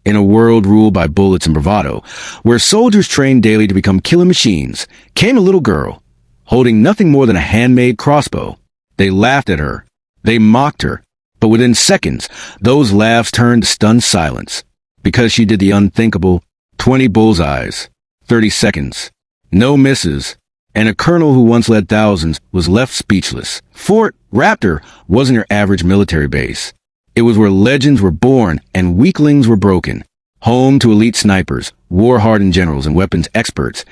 In a world ruled by bullets and bravado, where soldiers trained daily to become killing machines, came a little girl, holding nothing more than a handmade crossbow. They laughed at her. They mocked her. But within seconds, those laughs turned to stunned silence. Because she did the unthinkable, 20 bullseyes, 30 seconds, no misses, and a colonel who once led thousands was left speechless. Fort Raptor wasn't your average military base. It was where legends were born and weaklings were broken. Home to elite snipers, war-hardened generals, and weapons experts.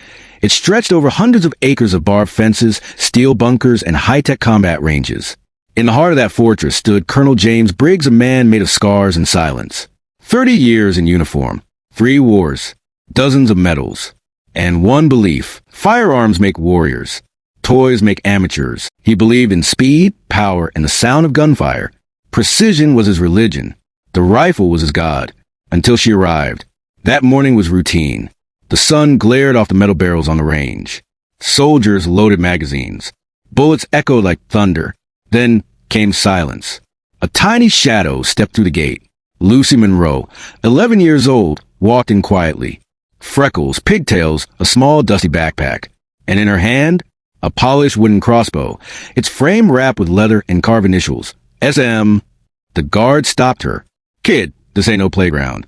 It stretched over hundreds of acres of barbed fences, steel bunkers, and high-tech combat ranges. In the heart of that fortress stood Colonel James Briggs, a man made of scars and silence. 30 years in uniform, 3 wars, dozens of medals, and one belief: firearms make warriors. Toys make amateurs. He believed in speed, power, and the sound of gunfire. Precision was his religion. The rifle was his god. Until she arrived. That morning was routine. The sun glared off the metal barrels on the range. Soldiers loaded magazines. Bullets echoed like thunder. Then came silence. A tiny shadow stepped through the gate. Lucy Monroe, 11 years old, walked in quietly. Freckles, pigtails, a small dusty backpack. And in her hand, a polished wooden crossbow, its frame wrapped with leather and carved initials. SM. The guard stopped her. Kid, this ain't no playground.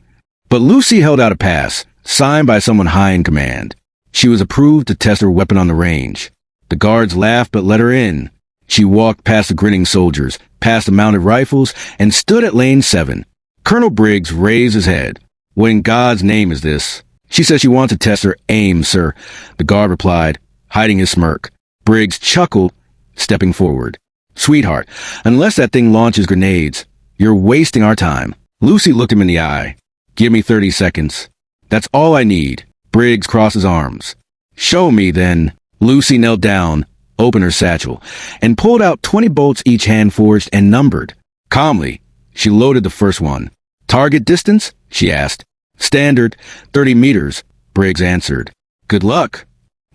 But Lucy held out a pass, signed by someone high in command. She was approved to test her weapon on the range. The guards laughed but let her in. She walked past the grinning soldiers, past the mounted rifles, and stood at lane 7. Colonel Briggs raised his head. What in God's name is this? She said she wanted to test her aim, sir. The guard replied, hiding his smirk. Briggs chuckled, stepping forward. Sweetheart, unless that thing launches grenades, you're wasting our time. Lucy looked him in the eye. Give me 30 seconds. That's all I need. Briggs crossed his arms. Show me, then. Lucy knelt down, opened her satchel, and pulled out 20 bolts, each hand forged and numbered. Calmly, she loaded the first one. Target distance? She asked. Standard, 30 meters, Briggs answered. Good luck.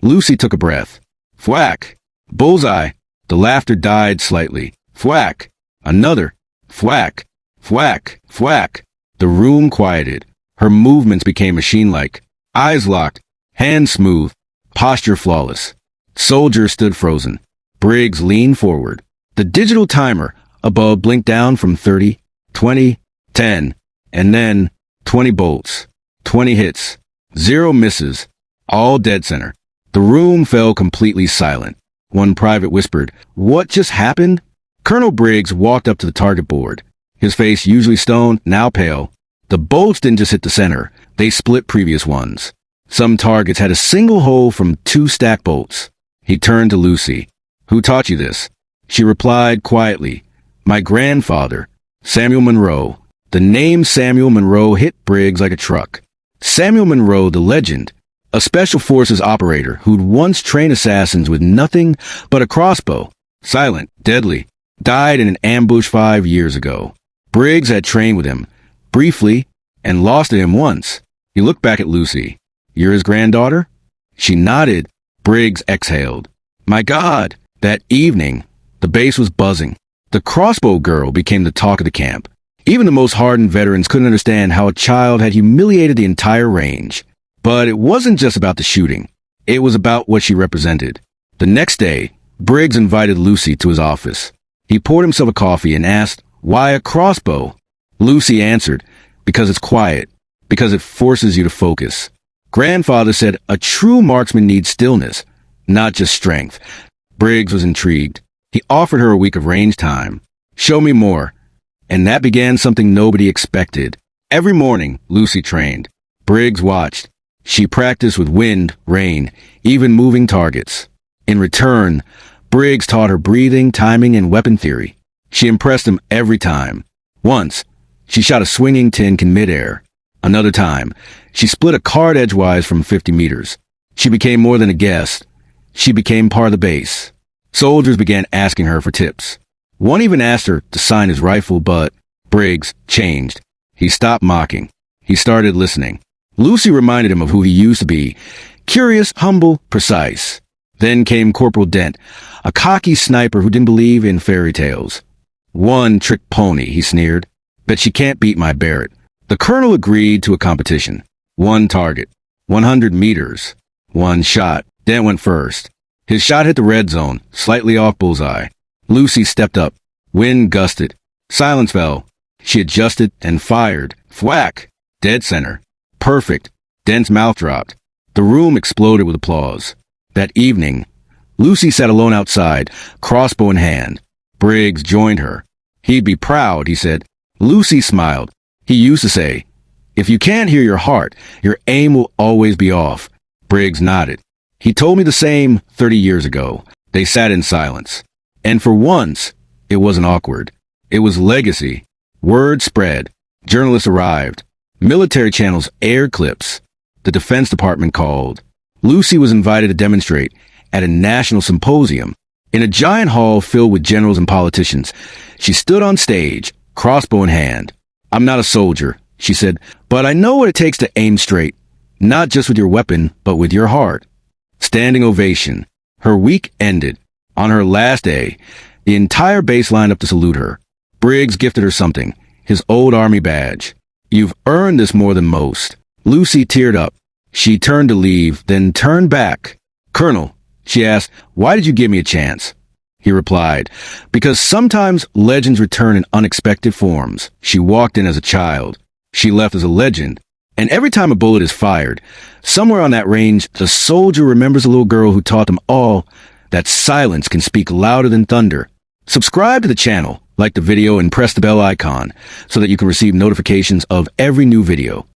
Lucy took a breath. Thwack. Bullseye. The laughter died slightly. Thwack. Another. Thwack. Thwack. Thwack. The room quieted. Her movements became machine-like. Eyes locked. Hands smooth. Posture flawless. Soldiers stood frozen. Briggs leaned forward. The digital timer above blinked down from 30, 20, 10, and then 20 bolts, 20 hits, 0 misses, all dead center. The room fell completely silent. One private whispered, "What just happened?" Colonel Briggs walked up to the target board. His face, usually stone, now pale. The bolts didn't just hit the center. They split previous ones. Some targets had a single hole from 2 stacked bolts. He turned to Lucy. Who taught you this? She replied quietly, My grandfather, Samuel Monroe. The name Samuel Monroe hit Briggs like a truck. Samuel Monroe, the legend, a special forces operator who'd once trained assassins with nothing but a crossbow, silent, deadly, died in an ambush 5 years ago. Briggs had trained with him, briefly, and lost to him once. He looked back at Lucy. You're his granddaughter? She nodded. Briggs exhaled. My God! That evening, the base was buzzing. The crossbow girl became the talk of the camp. Even the most hardened veterans couldn't understand how a child had humiliated the entire range. But it wasn't just about the shooting. It was about what she represented. The next day, Briggs invited Lucy to his office. He poured himself a coffee and asked, Why a crossbow? Lucy answered, Because it's quiet. Because it forces you to focus. Grandfather said a true marksman needs stillness, not just strength. Briggs was intrigued. He offered her a week of range time. Show me more. And that began something nobody expected. Every morning, Lucy trained. Briggs watched. She practiced with wind, rain, even moving targets. In return, Briggs taught her breathing, timing, and weapon theory. She impressed him every time. Once, she shot a swinging tink in midair. Another time, she split a card edgewise from 50 meters. She became more than a guest. She became part of the base. Soldiers began asking her for tips. One even asked her to sign his rifle, but Briggs changed. He stopped mocking. He started listening. Lucy reminded him of who he used to be. Curious, humble, precise. Then came Corporal Dent, a cocky sniper who didn't believe in fairy tales. One trick pony, he sneered. Bet she can't beat my Barrett. The colonel agreed to a competition. One target, 100 meters, one shot. Dent went first. His shot hit the red zone, slightly off Bullseye. Lucy stepped up. Wind gusted. Silence fell. She adjusted and fired. Thwack! Dead center. Perfect. Dent's mouth dropped. The room exploded with applause. That evening, Lucy sat alone outside, crossbow in hand. Briggs joined her. He'd be proud, he said. Lucy smiled. He used to say, "If you can't hear your heart, your aim will always be off." Briggs nodded. He told me the same 30 years ago. They sat in silence. And for once, it wasn't awkward. It was legacy. Word spread. Journalists arrived. Military channels aired clips. The Defense Department called. Lucy was invited to demonstrate at a national symposium. In a giant hall filled with generals and politicians, she stood on stage, crossbow in hand. "I'm not a soldier," she said, "but I know what it takes to aim straight. Not just with your weapon, but with your heart." Standing ovation. Her week ended. On her last day, the entire base lined up to salute her. Briggs gifted her something, his old army badge. "You've earned this more than most." Lucy teared up. She turned to leave, then turned back. "Colonel," she asked, "why did you give me a chance?" He replied, "Because sometimes legends return in unexpected forms." She walked in as a child. She left as a legend. And every time a bullet is fired, somewhere on that range, the soldier remembers a little girl who taught them all that silence can speak louder than thunder. Subscribe to the channel, like the video, and press the bell icon so that you can receive notifications of every new video.